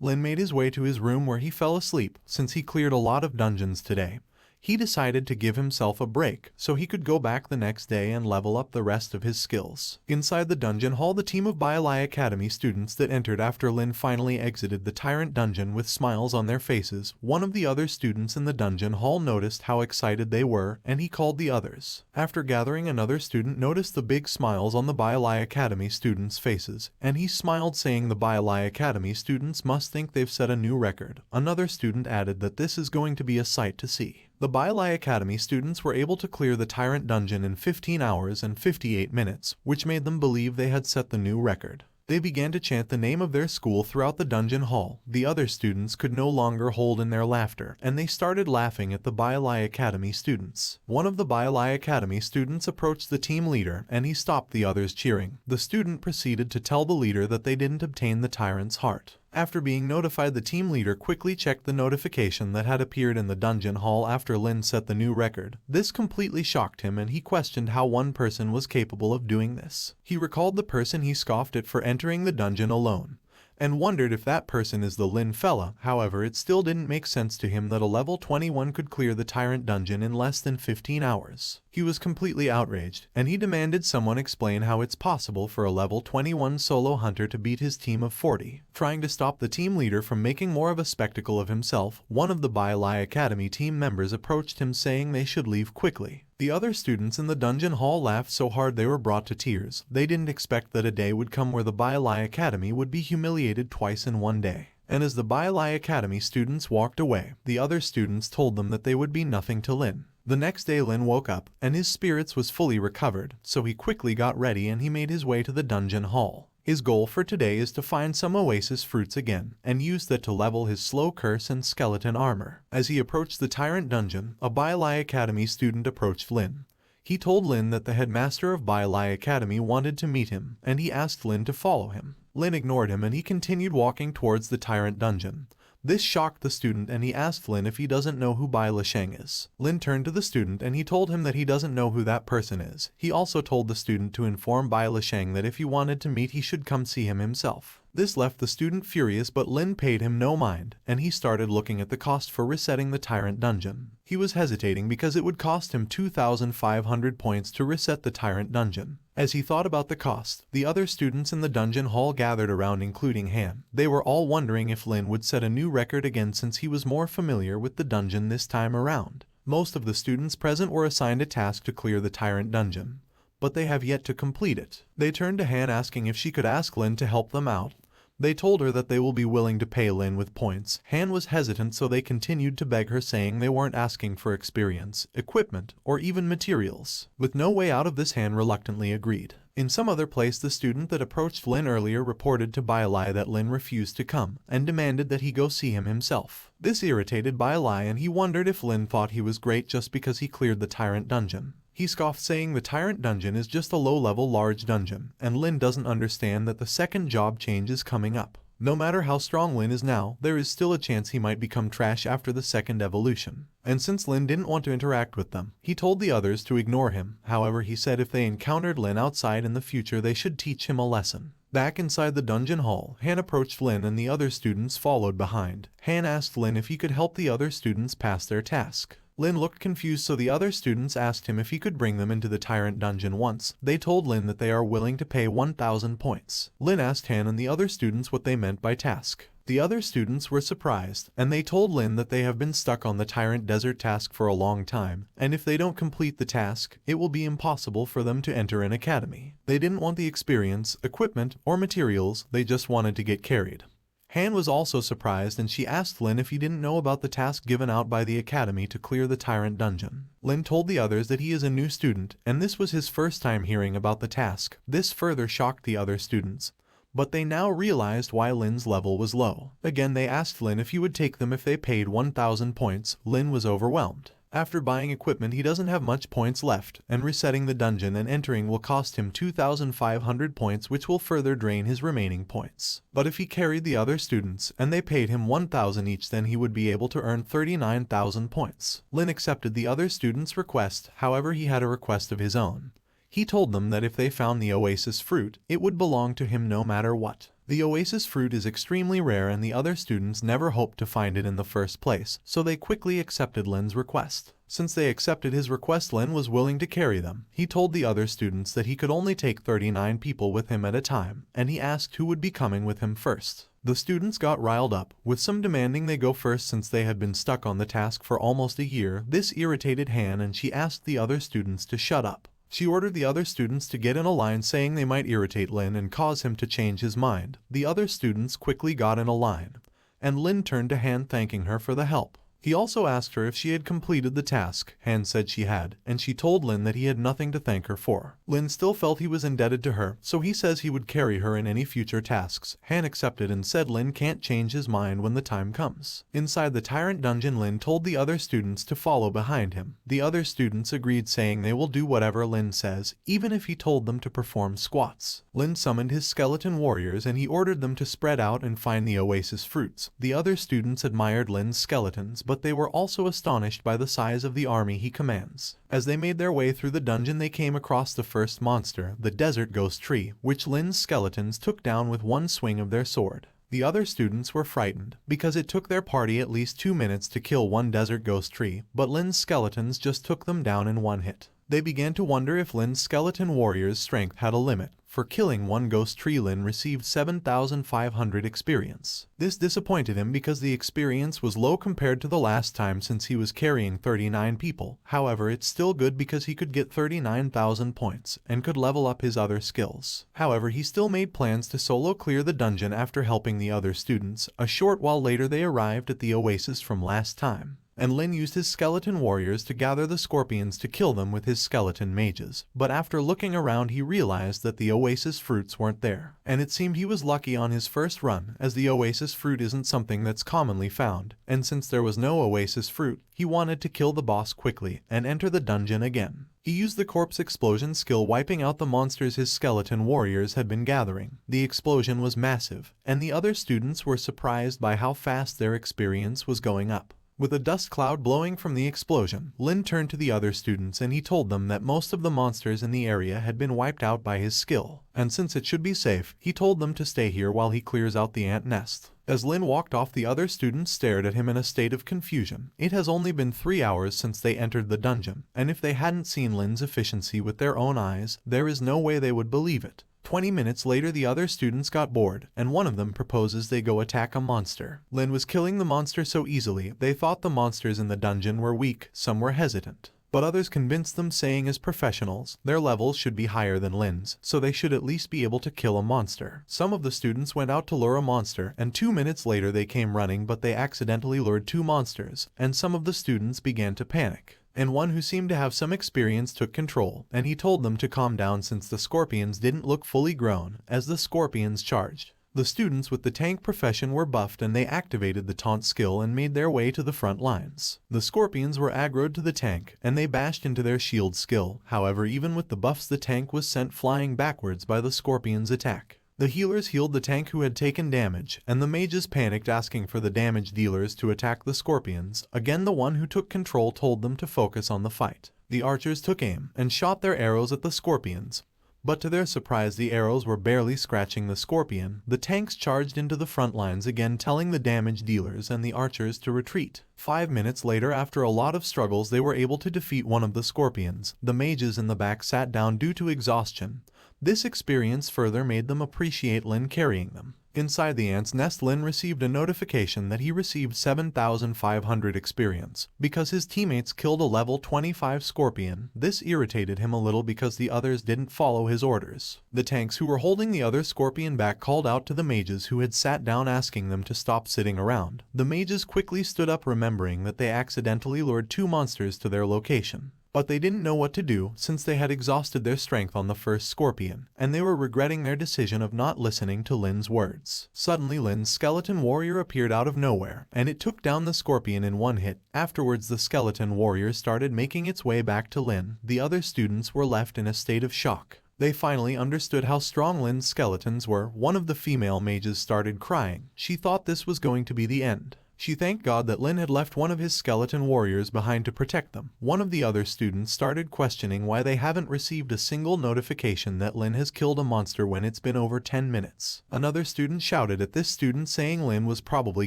Lin made his way to his room where he fell asleep. Since he cleared a lot of dungeons today, he decided to give himself a break so he could go back the next day and level up the rest of his skills. Inside the dungeon hall, the team of Baialai Academy students that entered after Lin finally exited the Tyrant dungeon with smiles on their faces. One of the other students in the dungeon hall noticed how excited they were, and he called the others. After gathering, another student noticed the big smiles on the Baialai Academy students' faces, and he smiled, saying the Baialai Academy students must think they've set a new record. Another student added that this is going to be a sight to see. The Baialai Academy students were able to clear the Tyrant dungeon in 15 hours and 58 minutes, which made them believe they had set the new record. They began to chant the name of their school throughout the dungeon hall. The other students could no longer hold in their laughter, and they started laughing at the Baialai Academy students. One of the Baialai Academy students approached the team leader, and he stopped the others cheering. The student proceeded to tell the leader that they didn't obtain the Tyrant's heart. After being notified, the team leader quickly checked the notification that had appeared in the dungeon hall after Lin set the new record. This completely shocked him, and he questioned how one person was capable of doing this. He recalled the person he scoffed at for entering the dungeon alone, and wondered if that person is the Lin fella. However, it still didn't make sense to him that a level 21 could clear the Tyrant dungeon in less than 15 hours. He was completely outraged, and he demanded someone explain how it's possible for a level 21 solo hunter to beat his team of 40. Trying to stop the team leader from making more of a spectacle of himself, one of the Baialai Academy team members approached him, saying they should leave quickly. The other students in the dungeon hall laughed so hard they were brought to tears. They didn't expect that a day would come where the Baialai Academy would be humiliated twice in one day. And as the Baialai Academy students walked away, the other students told them that they would be nothing to Lin. The next day, Lin woke up, and his spirits was fully recovered, so he quickly got ready and he made his way to the dungeon hall. His goal for today is to find some oasis fruits again, and use that to level his slow curse and skeleton armor. As he approached the Tyrant dungeon, a Baialai Academy student approached Lin. He told Lin that the headmaster of Baialai Academy wanted to meet him, and he asked Lin to follow him. Lin ignored him and he continued walking towards the Tyrant dungeon. This shocked the student, and he asked Lin if he doesn't know who Bai Lisheng is. Lin turned to the student and he told him that he doesn't know who that person is. He also told the student to inform Bai Lisheng that if he wanted to meet, he should come see him himself. This left the student furious, but Lin paid him no mind, and he started looking at the cost for resetting the Tyrant dungeon. He was hesitating because it would cost him 2,500 points to reset the Tyrant dungeon. As he thought about the cost, the other students in the dungeon hall gathered around, including Han. They were all wondering if Lin would set a new record again, since he was more familiar with the dungeon this time around. Most of the students present were assigned a task to clear the Tyrant dungeon, but they have yet to complete it. They turned to Han, asking if she could ask Lin to help them out. They told her that they will be willing to pay Lin with points. Han was hesitant, so they continued to beg her, saying they weren't asking for experience, equipment, or even materials. With no way out of this, Han reluctantly agreed. In some other place, the student that approached Lin earlier reported to Baialai that Lin refused to come, and demanded that he go see him himself. This irritated Baialai, and he wondered if Lin thought he was great just because he cleared the Tyrant dungeon. He scoffed, saying the Tyrant dungeon is just a low-level large dungeon, and Lin doesn't understand that the second job change is coming up. No matter how strong Lin is now, there is still a chance he might become trash after the second evolution. And since Lin didn't want to interact with them, he told the others to ignore him. However, he said if they encountered Lin outside in the future, they should teach him a lesson. Back inside the dungeon hall, Han approached Lin and the other students followed behind. Han asked Lin if he could help the other students pass their task. Lin looked confused, so the other students asked him if he could bring them into the Tyrant dungeon once. They told Lin that they are willing to pay 1,000 points. Lin asked Han and the other students what they meant by task. The other students were surprised, and they told Lin that they have been stuck on the Tyrant Desert task for a long time, and if they don't complete the task, it will be impossible for them to enter an academy. They didn't want the experience, equipment, or materials, they just wanted to get carried. Han was also surprised, and she asked Lin if he didn't know about the task given out by the academy to clear the Tyrant dungeon. Lin told the others that he is a new student, and this was his first time hearing about the task. This further shocked the other students, but they now realized why Lin's level was low. Again, they asked Lin if he would take them if they paid 1,000 points. Lin was overwhelmed. After buying equipment, he doesn't have much points left, and resetting the dungeon and entering will cost him 2,500 points, which will further drain his remaining points. But if he carried the other students, and they paid him 1,000 each, then he would be able to earn 39,000 points. Lin accepted the other students' request, however he had a request of his own. He told them that if they found the oasis fruit, it would belong to him no matter what. The oasis fruit is extremely rare and the other students never hoped to find it in the first place, so they quickly accepted Lin's request. Since they accepted his request, Lin was willing to carry them. He told the other students that he could only take 39 people with him at a time, and he asked who would be coming with him first. The students got riled up, with some demanding they go first since they had been stuck on the task for almost a year. This irritated Han and she asked the other students to shut up. She ordered the other students to get in a line, saying they might irritate Lin and cause him to change his mind. The other students quickly got in a line, and Lin turned to Han thanking her for the help. He also asked her if she had completed the task. Han said she had, and she told Lin that he had nothing to thank her for. Lin still felt he was indebted to her, so he says he would carry her in any future tasks. Han accepted and said Lin can't change his mind when the time comes. Inside the Tyrant Dungeon, Lin told the other students to follow behind him. The other students agreed, saying they will do whatever Lin says, even if he told them to perform squats. Lin summoned his skeleton warriors and he ordered them to spread out and find the oasis fruits. The other students admired Lin's skeletons, but they were also astonished by the size of the army he commands. As they made their way through the dungeon, they came across the first monster, the desert ghost tree, which Lin's skeletons took down with one swing of their sword. The other students were frightened, because it took their party at least 2 minutes to kill one desert ghost tree, but Lin's skeletons just took them down in one hit. They began to wonder if Lin's skeleton warrior's strength had a limit. For killing one ghost tree, Lin received 7,500 experience. This disappointed him because the experience was low compared to the last time, since he was carrying 39 people. However, it's still good because he could get 39,000 points and could level up his other skills. However, he still made plans to solo clear the dungeon after helping the other students. A short while later, they arrived at the oasis from last time, and Lin used his skeleton warriors to gather the scorpions to kill them with his skeleton mages. But after looking around, he realized that the oasis fruits weren't there. And it seemed he was lucky on his first run, as the oasis fruit isn't something that's commonly found. And since there was no oasis fruit, he wanted to kill the boss quickly and enter the dungeon again. He used the corpse explosion skill, wiping out the monsters his skeleton warriors had been gathering. The explosion was massive, and the other students were surprised by how fast their experience was going up. With a dust cloud blowing from the explosion, Lin turned to the other students and he told them that most of the monsters in the area had been wiped out by his skill, and since it should be safe, he told them to stay here while he clears out the ant nest. As Lin walked off, the other students stared at him in a state of confusion. It has only been 3 hours since they entered the dungeon, and if they hadn't seen Lin's efficiency with their own eyes, there is no way they would believe it. 20 minutes later, the other students got bored, and one of them proposes they go attack a monster. Lin was killing the monster so easily, they thought the monsters in the dungeon were weak. Some were hesitant, but others convinced them, saying as professionals, their levels should be higher than Lin's, so they should at least be able to kill a monster. Some of the students went out to lure a monster, and 2 minutes later they came running, but they accidentally lured 2 monsters, and some of the students began to panic. And one who seemed to have some experience took control, and he told them to calm down since the scorpions didn't look fully grown. As the scorpions charged, the students with the tank profession were buffed and they activated the taunt skill and made their way to the front lines. The scorpions were aggroed to the tank, and they bashed into their shield skill. However, even with the buffs, the tank was sent flying backwards by the scorpions' attack. The healers healed the tank who had taken damage, and the mages panicked, asking for the damage dealers to attack the scorpions. Again, the one who took control told them to focus on the fight. The archers took aim and shot their arrows at the scorpions, but to their surprise the arrows were barely scratching the scorpion. The tanks charged into the front lines again, telling the damage dealers and the archers to retreat. 5 minutes later, after a lot of struggles, they were able to defeat one of the scorpions. The mages in the back sat down due to exhaustion. This experience further made them appreciate Lin carrying them. Inside the ant's nest, Lin received a notification that he received 7,500 experience because his teammates killed a level 25 scorpion. This irritated him a little because the others didn't follow his orders. The tanks who were holding the other scorpion back called out to the mages who had sat down, asking them to stop sitting around. The mages quickly stood up, remembering that they accidentally lured 2 monsters to their location. But they didn't know what to do since they had exhausted their strength on the first scorpion, and they were regretting their decision of not listening to Lin's words. Suddenly, Lin's skeleton warrior appeared out of nowhere, and it took down the scorpion in one hit. Afterwards, the skeleton warrior started making its way back to Lin. The other students were left in a state of shock. They finally understood how strong Lin's skeletons were. One of the female mages started crying. She thought this was going to be the end. She thanked God that Lin had left one of his skeleton warriors behind to protect them. One of the other students started questioning why they haven't received a single notification that Lin has killed a monster when it's been over 10 minutes. Another student shouted at this student saying Lin was probably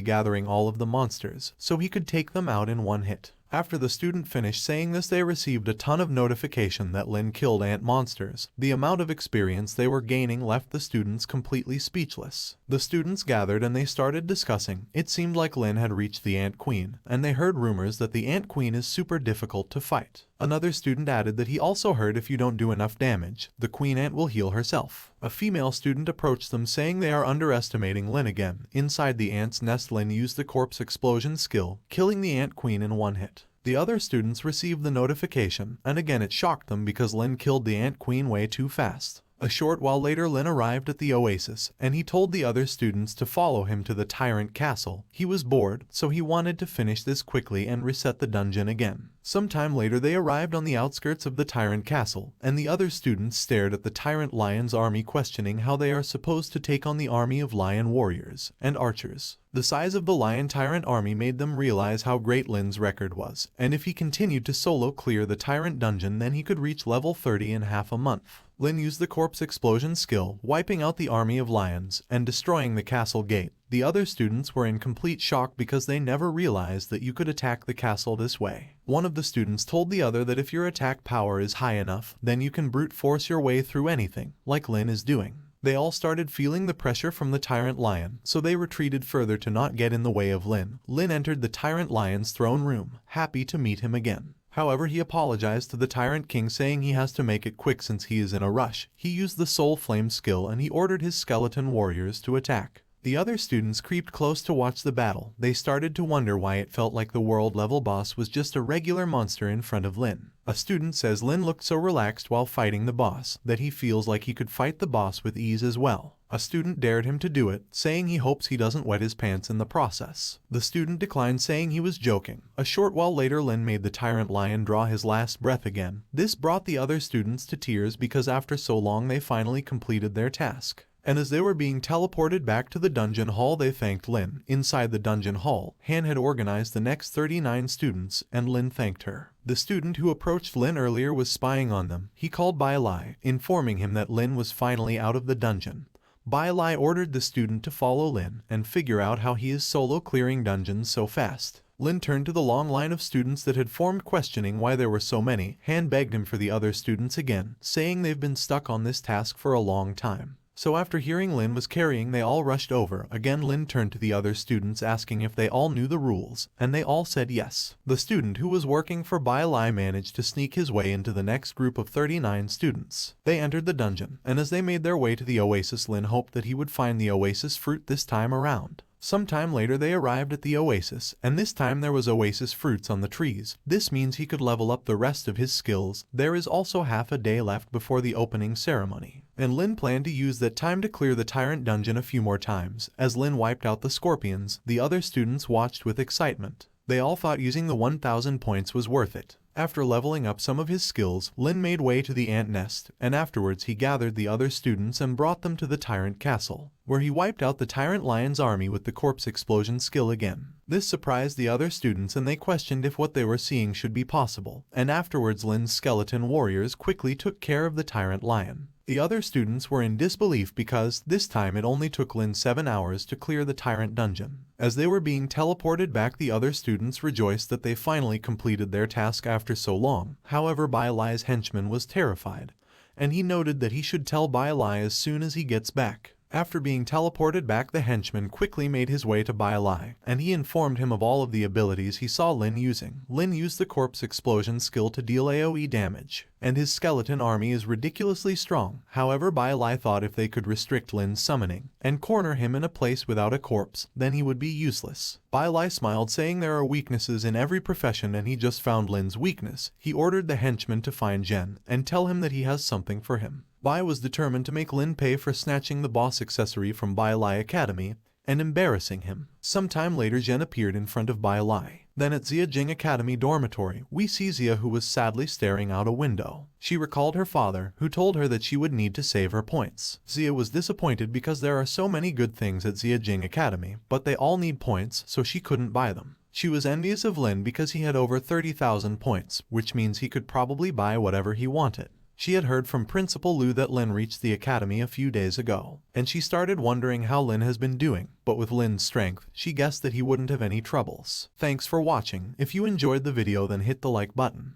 gathering all of the monsters so he could take them out in one hit. After the student finished saying this, they received a ton of notification that Lin killed ant monsters. The amount of experience they were gaining left the students completely speechless. The students gathered and they started discussing. It seemed like Lin had reached the Ant Queen, and they heard rumors that the Ant Queen is super difficult to fight. Another student added that he also heard if you don't do enough damage, the queen ant will heal herself. A female student approached them saying they are underestimating Lin again. Inside the ant's nest, Lin used the corpse explosion skill, killing the ant queen in one hit. The other students received the notification, and again it shocked them because Lin killed the ant queen way too fast. A short while later, Lin arrived at the oasis, and he told the other students to follow him to the tyrant castle. He was bored, so he wanted to finish this quickly and reset the dungeon again. Sometime later, they arrived on the outskirts of the tyrant castle, and the other students stared at the tyrant lion's army, questioning how they are supposed to take on the army of lion warriors and archers. The size of the lion tyrant army made them realize how great Lin's record was, and if he continued to solo clear the tyrant dungeon, then he could reach level 30 in half a month. Lin used the corpse explosion skill, wiping out the army of lions and destroying the castle gate. The other students were in complete shock because they never realized that you could attack the castle this way. One of the students told the other that if your attack power is high enough, then you can brute force your way through anything, like Lin is doing. They all started feeling the pressure from the tyrant lion, so they retreated further to not get in the way of Lin. Lin entered the tyrant lion's throne room, happy to meet him again. However, he apologized to the Tyrant King, saying he has to make it quick since he is in a rush. He used the Soul Flame skill and he ordered his skeleton warriors to attack. The other students creeped close to watch the battle. They started to wonder why it felt like the world-level boss was just a regular monster in front of Lin. A student says Lin looked so relaxed while fighting the boss that he feels like he could fight the boss with ease as well. A student dared him to do it, saying he hopes he doesn't wet his pants in the process. The student declined, saying he was joking. A short while later, Lin made the tyrant lion draw his last breath again. This brought the other students to tears because after so long they finally completed their task. And as they were being teleported back to the dungeon hall, they thanked Lin. Inside the dungeon hall, Han had organized the next 39 students, and Lin thanked her. The student who approached Lin earlier was spying on them. He called Bai Lai, informing him that Lin was finally out of the dungeon. Bai Lai ordered the student to follow Lin and figure out how he is solo clearing dungeons so fast. Lin turned to the long line of students that had formed, questioning why there were so many. Han begged him for the other students again, saying they've been stuck on this task for a long time. So after hearing Lin was carrying, they all rushed over. Again, Lin turned to the other students asking if they all knew the rules, and they all said yes. The student who was working for Bai Lai managed to sneak his way into the next group of 39 students. They entered the dungeon, and as they made their way to the oasis, Lin hoped that he would find the oasis fruit this time around. Sometime later, they arrived at the oasis, and this time there was oasis fruits on the trees. This means he could level up the rest of his skills. There is also half a day left before the opening ceremony, and Lin planned to use that time to clear the tyrant dungeon a few more times. As Lin wiped out the scorpions, the other students watched with excitement. They all thought using the 1000 points was worth it. After leveling up some of his skills, Lin made way to the ant nest, and afterwards he gathered the other students and brought them to the tyrant castle, where he wiped out the tyrant lion's army with the corpse explosion skill again. This surprised the other students, and they questioned if what they were seeing should be possible, and afterwards Lin's skeleton warriors quickly took care of the tyrant lion. The other students were in disbelief because, this time, it only took Lin 7 hours to clear the tyrant dungeon. As they were being teleported back, the other students rejoiced that they finally completed their task after so long. However, Bai Lai's henchman was terrified, and he noted that he should tell Bai Lai as soon as he gets back. After being teleported back, the henchman quickly made his way to Bai Lai, and he informed him of all of the abilities he saw Lin using. Lin used the corpse explosion skill to deal AoE damage, and his skeleton army is ridiculously strong. However, Bai Lai thought if they could restrict Lin's summoning and corner him in a place without a corpse, then he would be useless. Bai Lai smiled, saying there are weaknesses in every profession, and he just found Lin's weakness. He ordered the henchman to find Jen and tell him that he has something for him. Bai was determined to make Lin pay for snatching the boss accessory from Bai Lai Academy. and embarrassing him. Sometime later, Jen appeared in front of Bai Lai. Then at Ziyajing Academy dormitory, we see Zia, who was sadly staring out a window. She recalled her father, who told her that she would need to save her points. Zia was disappointed because there are so many good things at Ziyajing Academy, but they all need points, so she couldn't buy them. She was envious of Lin because he had over 30,000 points, which means he could probably buy whatever he wanted. She had heard from Principal Liu that Lin reached the academy a few days ago, and she started wondering how Lin has been doing, but with Lin's strength, she guessed that he wouldn't have any troubles. Thanks for watching. If you enjoyed the video, then hit the like button.